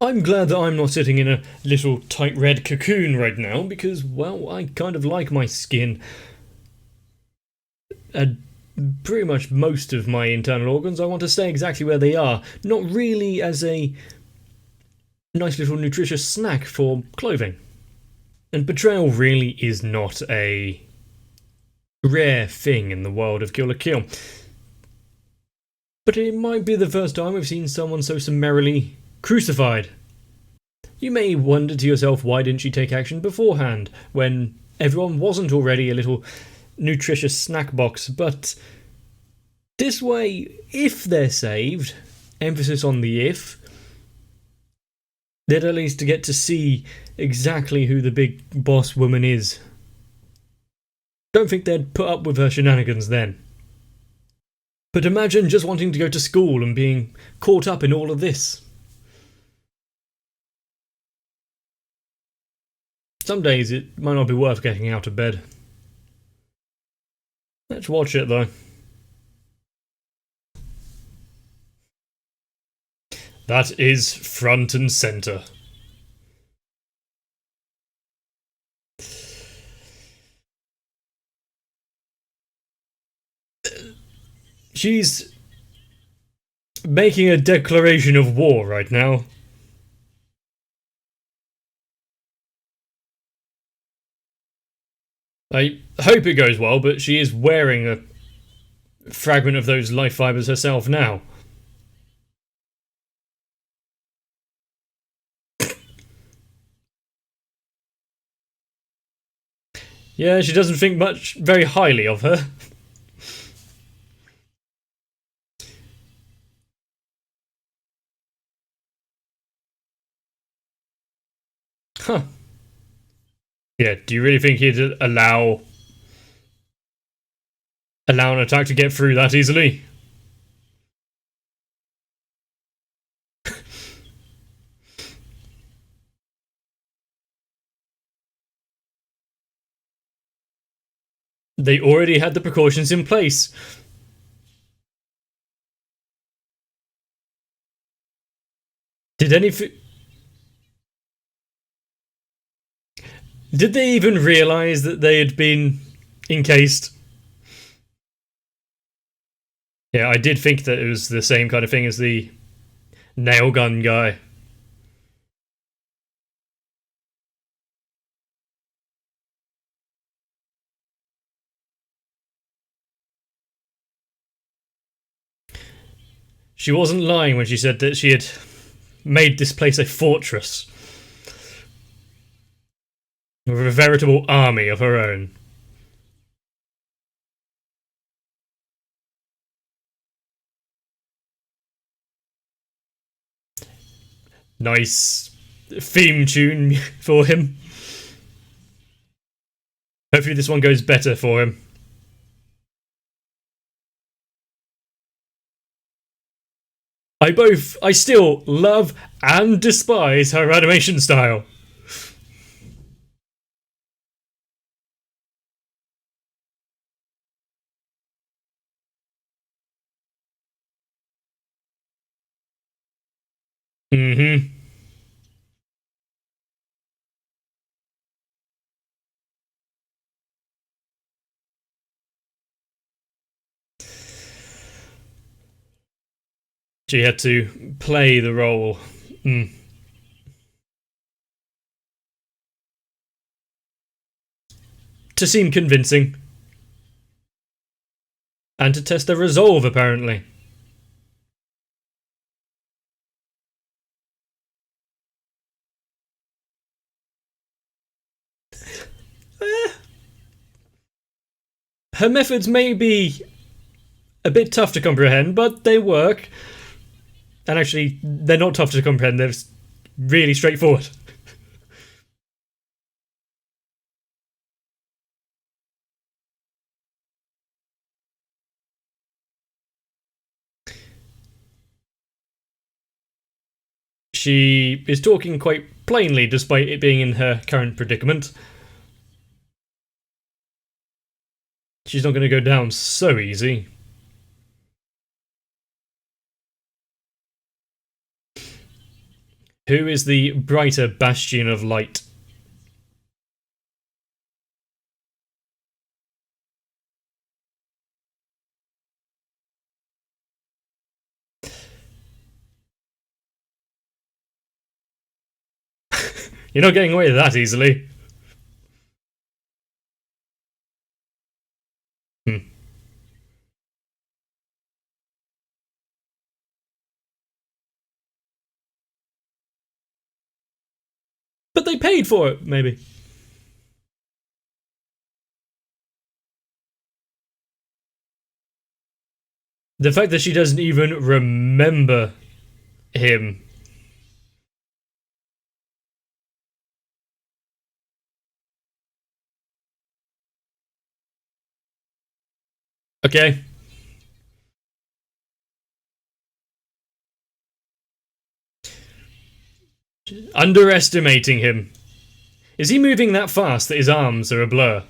I'm glad that I'm not sitting in a little tight red cocoon right now because, well, I kind of like my skin. And pretty much most of my internal organs, I want to stay exactly where they are, not really as a nice little nutritious snack for clothing. And betrayal really is not a rare thing in the world of Kill la Kill. But it might be the first time we've seen someone so summarily crucified. You may wonder to yourself, why didn't she take action beforehand, when everyone wasn't already a little nutritious snack box? But this way, if they're saved, emphasis on the if, they'd at least get to see exactly who the big boss woman is. Don't think they'd put up with her shenanigans then. But imagine just wanting to go to school and being caught up in all of this. Some days it might not be worth getting out of bed. Let's watch it though. That is front and centre. She's making a declaration of war right now. I hope it goes well, but she is wearing a fragment of those life fibers herself now. Yeah, she doesn't think much very highly of her. Huh. Yeah, do you really think he'd allow an attack to get through that easily? They already had the precautions in place. Did they even realise that they had been encased? Yeah, I did think that it was the same kind of thing as the nail gun guy. She wasn't lying when she said that she had made this place a fortress. With a veritable army of her own. Nice theme tune for him. Hopefully this one goes better for him. I still love and despise her animation style. Mm-hmm. She had to play the role. To seem convincing. And to test their resolve, apparently. Her methods may be a bit tough to comprehend, but they work. And actually, they're not tough to comprehend, they're really straightforward. She is talking quite plainly despite it being in her current predicament. She's not going to go down so easy. Who is the brighter bastion of light? You're not getting away that easily. But they paid for it, maybe. The fact that she doesn't even remember him. Okay. Underestimating him. Is he moving that fast that his arms are a blur?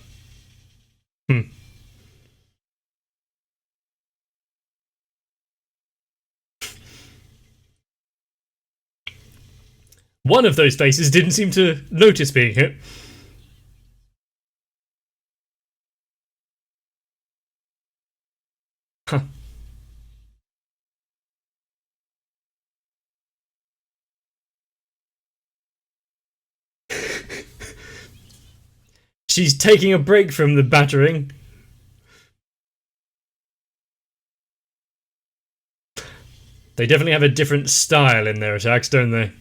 One of those faces didn't seem to notice being hit. Huh. She's taking a break from the battering. They definitely have a different style in their attacks, don't they?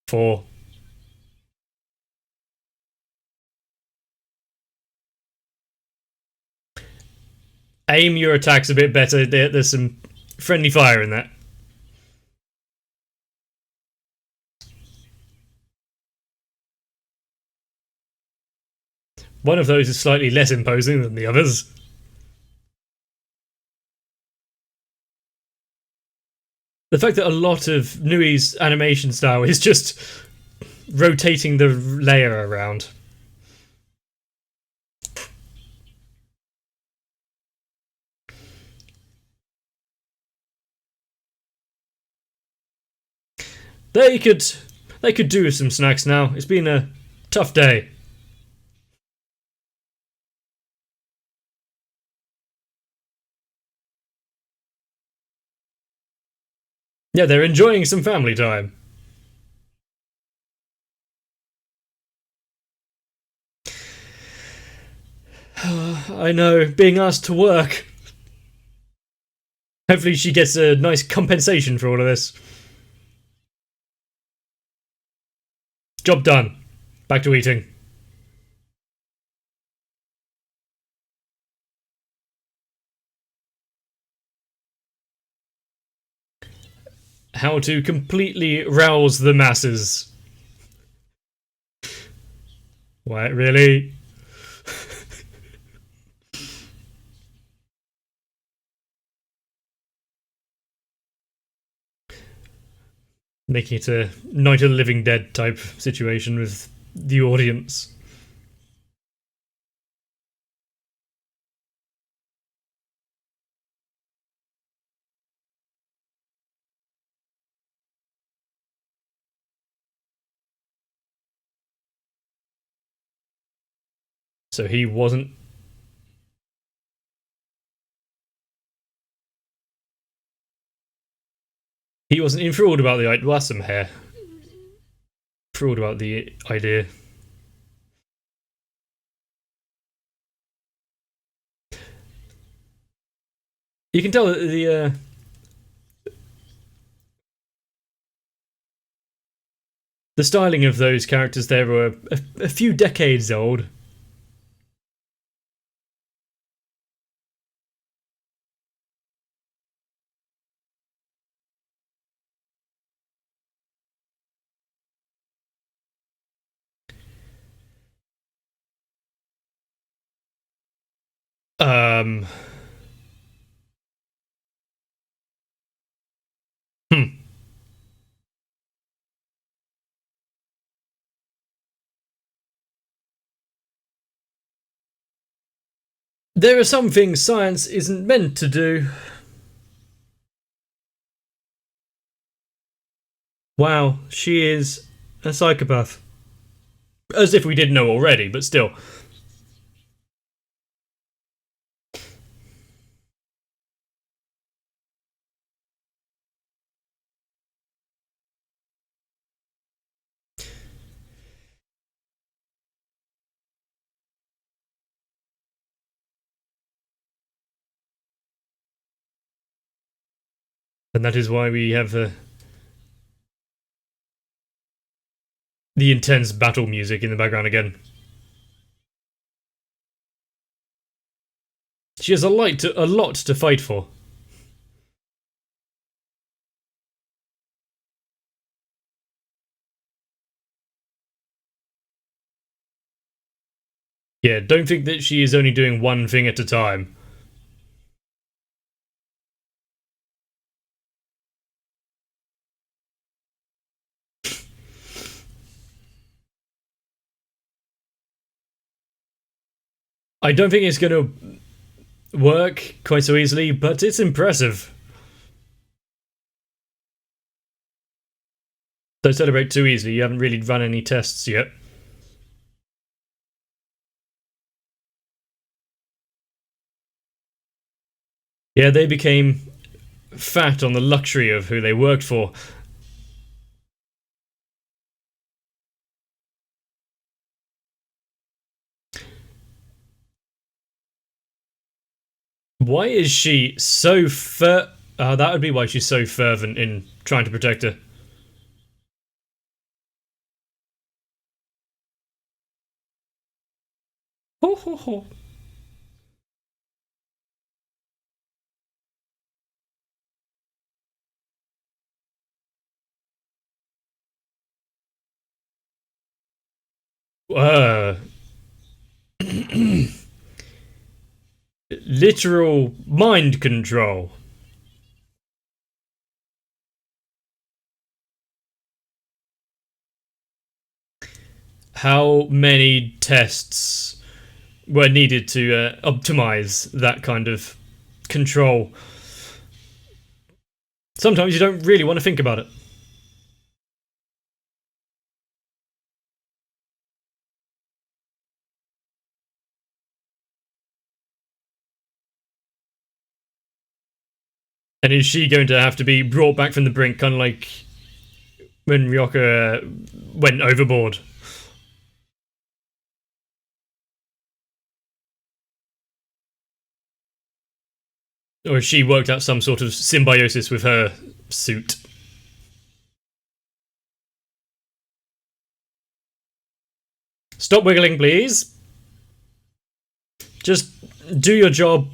4. Aim your attacks a bit better. There's some friendly fire in that. One of those is slightly less imposing than the others. The fact that a lot of Nui's animation style is just rotating the layer around. They could do with some snacks now. It's been a tough day. Yeah, they're enjoying some family time. I know, being asked to work. Hopefully she gets a nice compensation for all of this. Job done. Back to eating. How to completely rouse the masses. What, really? Making it a Night of the Living Dead type situation with the audience. So he wasn't. He wasn't enthralled about the idea. Well, that's some hair. Enthralled about the idea. You can tell that the styling of those characters there were a few decades old. Um. Hmm. There are some things science isn't meant to do. Wow, she is a psychopath. As if we didn't know already, but still. And that is why we have the intense battle music in the background again. She has a lot to fight for. Yeah, don't think that she is only doing one thing at a time. I don't think it's going to work quite so easily, but it's impressive. Don't celebrate too easily, you haven't really run any tests yet. Yeah, they became fat on the luxury of who they worked for. Why is she so that would be why she's so fervent in trying to protect her. Ho ho ho. Uh, literal mind control. How many tests were needed to optimize that kind of control? Sometimes you don't really want to think about it. And is she going to have to be brought back from the brink, kind of like when Ryoka went overboard? Or has she worked out some sort of symbiosis with her suit? Stop wiggling, please. Just do your job.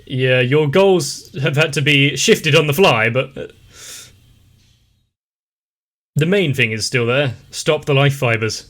Yeah, your goals have had to be shifted on the fly, but the main thing is still there. Stop the life fibers.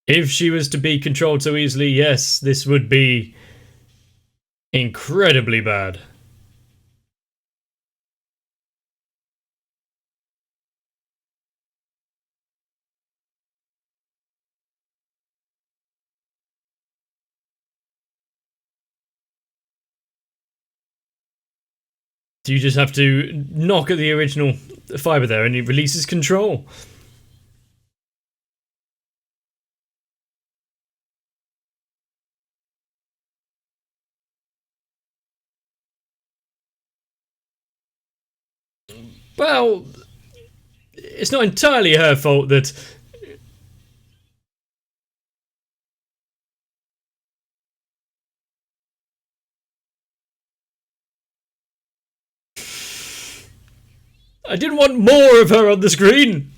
If she was to be controlled so easily, yes, this would be incredibly bad. Do you just have to knock at the original fiber there and it releases control? Well, it's not entirely her fault that I didn't want more of her on the screen.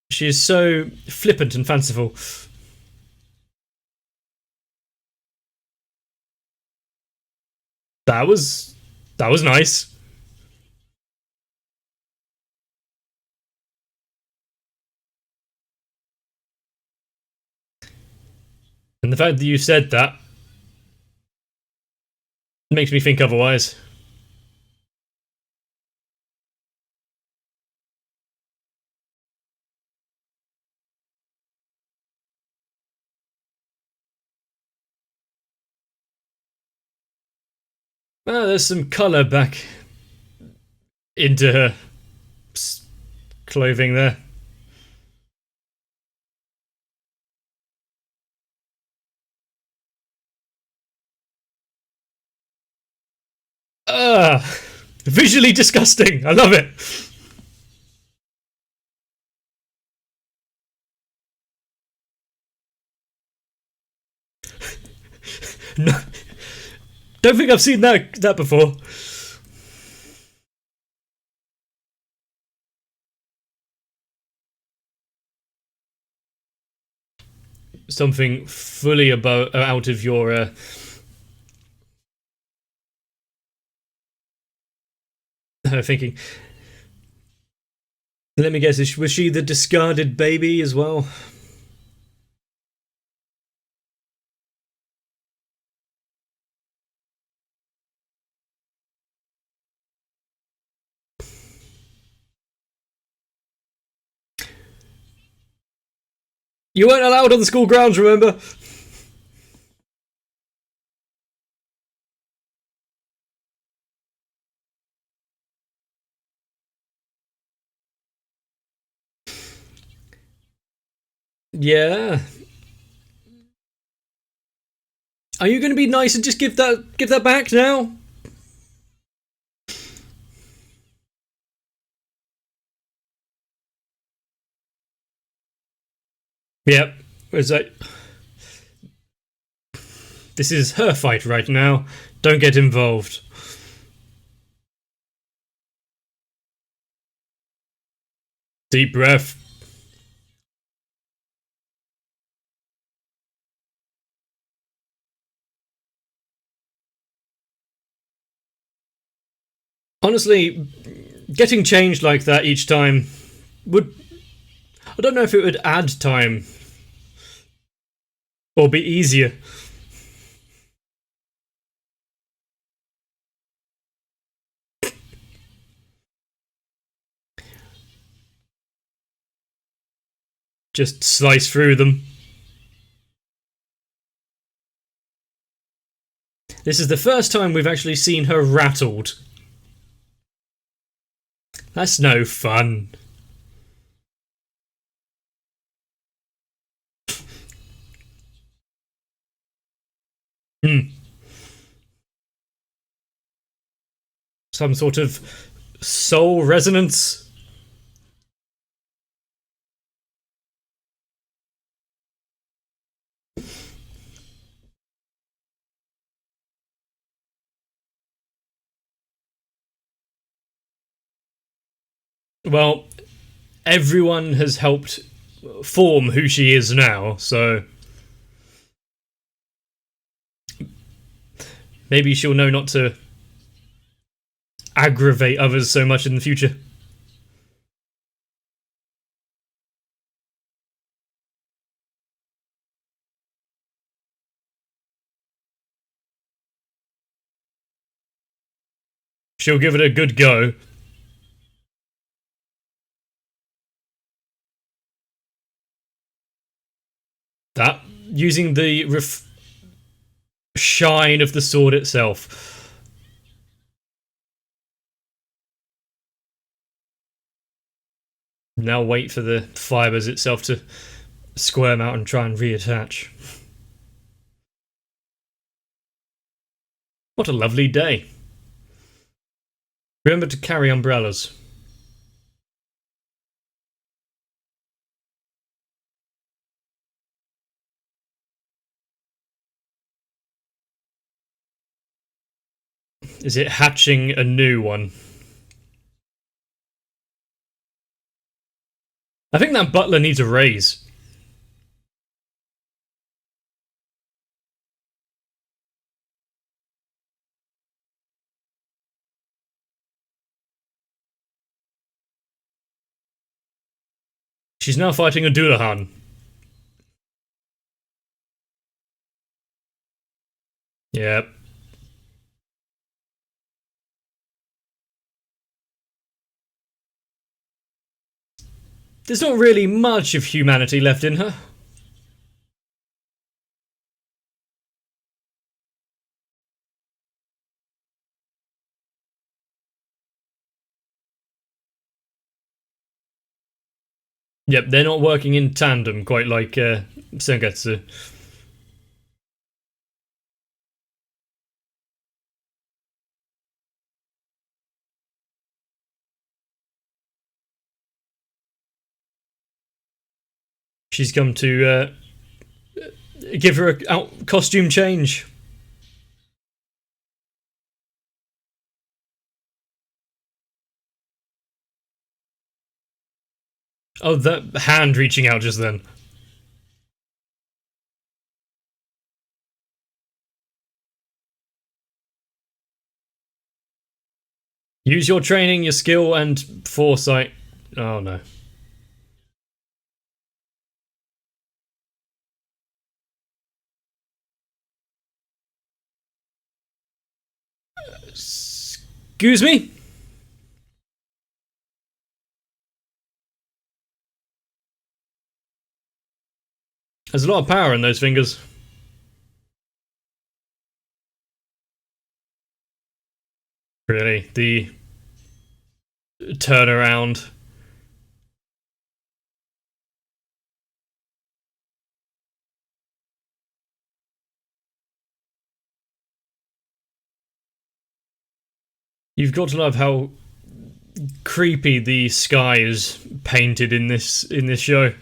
She is so flippant and fanciful. That was nice. And the fact that you said that makes me think otherwise. Ah, there's some colour back into her clothing there. Ah, visually disgusting. I love it. No, don't think I've seen that before. Something fully out of your thinking. Let me guess, was she the discarded baby as well? You weren't allowed on the school grounds, remember? Yeah. Are you going to be nice and just give that back now? Yep. It's like, this is her fight right now. Don't get involved. Deep breath. Honestly, getting changed like that each time would... I don't know if it would add time or be easier. Just slice through them. This is the first time we've actually seen her rattled. That's no fun. Some sort of soul resonance. Well, everyone has helped form who she is now, so maybe she'll know not to aggravate others so much in the future. She'll give it a good go. That, using the shine of the sword itself. Now wait for the fibers itself to squirm out and try and reattach. What a lovely day. Remember to carry umbrellas. Is it hatching a new one? I think that butler needs a raise. She's now fighting a Dullahan. Yep. There's not really much of humanity left in her. Yep, they're not working in tandem quite like Sengetsu. She's come to give her a costume change. Oh, that hand reaching out just then. Use your training, your skill, and foresight. Oh no. Excuse me? There's a lot of power in those fingers. Really, the turnaround. You've got to love how creepy the sky is painted in this show.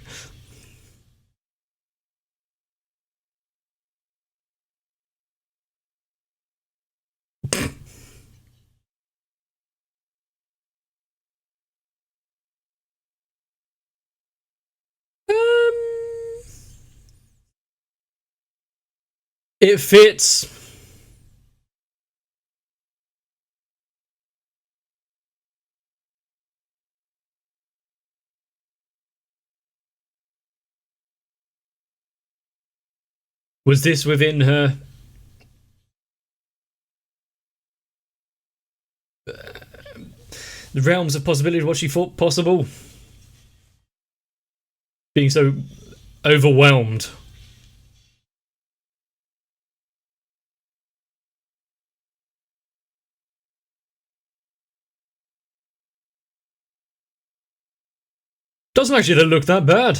It fits. Was this within her the realms of possibility of what she thought possible? Being so overwhelmed. Doesn't actually look that bad.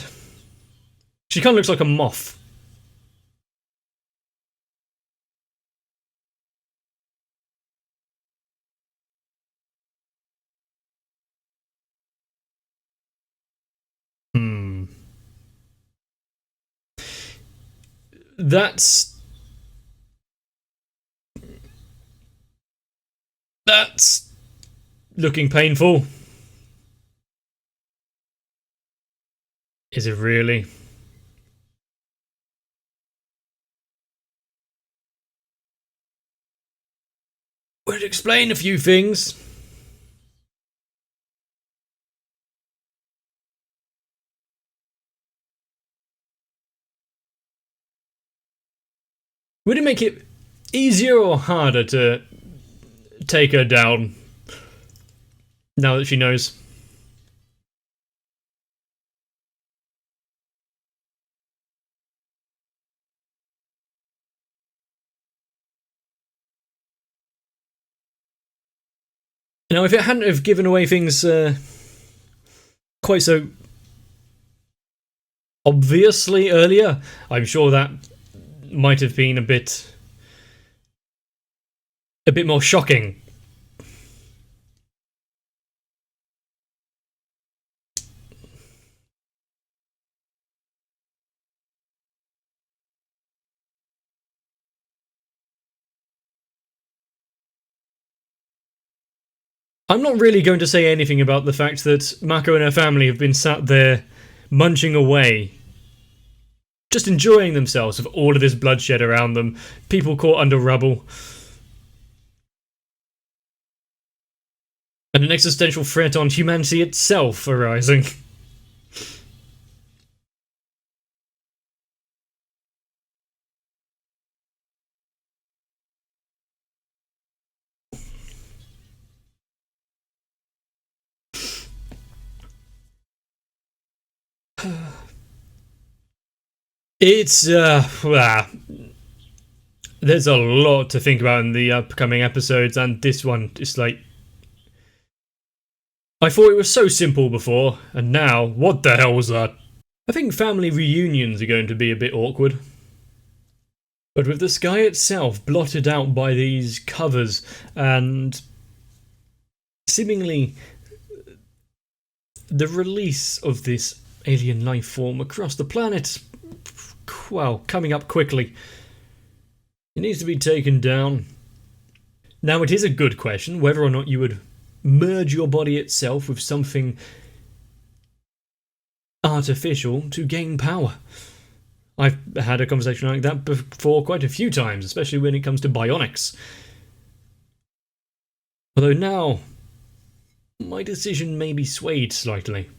She kind of looks like a moth. That's looking painful. Is it really? Would explain a few things. Would it make it easier or harder to take her down now that she knows? Now, if it hadn't have given away things quite so obviously earlier, I'm sure that might have been a bit more shocking. I'm not really going to say anything about the fact that Mako and her family have been sat there munching away, just enjoying themselves with all of this bloodshed around them, people caught under rubble, and an existential threat on humanity itself arising. It's, there's a lot to think about in the upcoming episodes, and this one is like... I thought it was so simple before, and now, what the hell was that? I think family reunions are going to be a bit awkward. But with the sky itself blotted out by these covers, and seemingly the release of this alien life form across the planet, well, coming up quickly. It needs to be taken down. Now, it is a good question whether or not you would merge your body itself with something artificial to gain power. I've had a conversation like that before quite a few times, especially when it comes to bionics. Although now, my decision may be swayed slightly.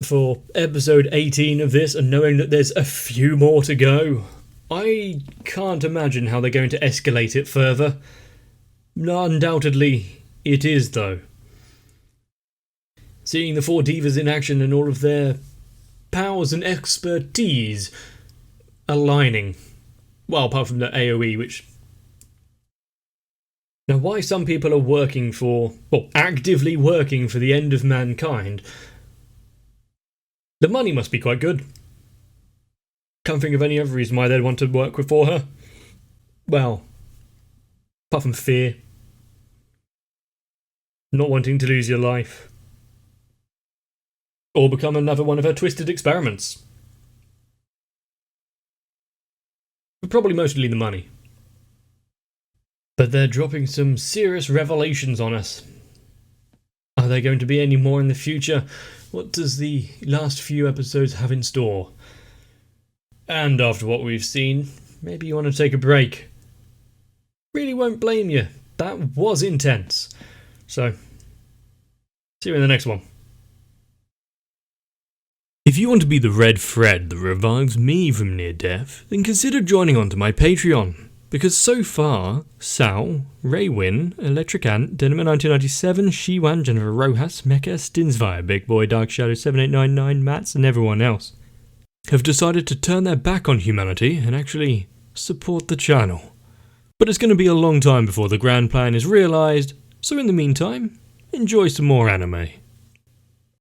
For episode 18 of this, and knowing that there's a few more to go, I can't imagine how they're going to escalate it further. Undoubtedly, it is, though. Seeing the four divas in action and all of their powers and expertise aligning. Well, apart from the AoE, which... Now, why some people are working for... well, actively working for the end of mankind... the money must be quite good. Can't think of any other reason why they'd want to work for her. Well, apart from fear. Not wanting to lose your life. Or become another one of her twisted experiments. But probably mostly the money. But they're dropping some serious revelations on us. Are there going to be any more in the future? What does the last few episodes have in store? And after what we've seen, maybe you want to take a break. Really won't blame you. That was intense. So, see you in the next one. If you want to be the red thread that revives me from near death, then consider joining onto my Patreon. Because so far, Sal, Raywin, Electric Ant, Denima1997, Shiwan, Jennifer Rojas, Mecha, Stinsvire, Big Boy, Dark Shadow 7899, Mats, and everyone else have decided to turn their back on humanity and actually support the channel. But it's going to be a long time before the grand plan is realised, so in the meantime, enjoy some more anime.